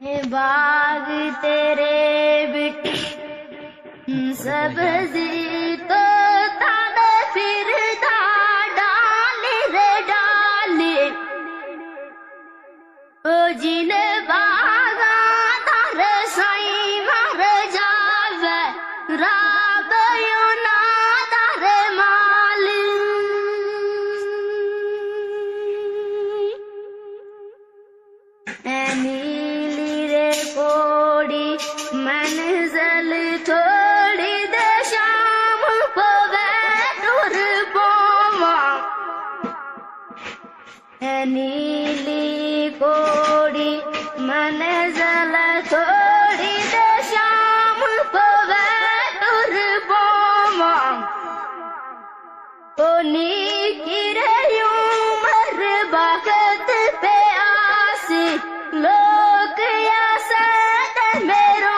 बाग तेरे बिट सब्जी तो ताने फिर डाली रे डाली ओ जिन बागा तार साई मार जावे राब युना तार माली नीली रे कोड़ी मंजिल थोड़ी दे शाम पवे दूर पोवा नीली कोड़ी मंजिल थोड़ी दे शाम पवे दूर पोवा ओ नीकी रे उमर बखत पे आसी लोग या सद मेरो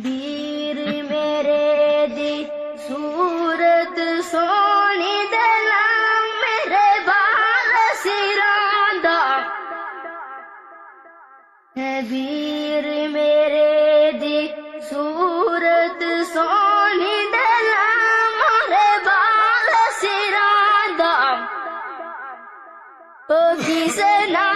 वीर मेरे दी सूरत सोनी दला मेरे बाल सिरांदा वीर मेरे दी सूरत सोनी दला मेरे बाल सिरांदा ओ किसे ना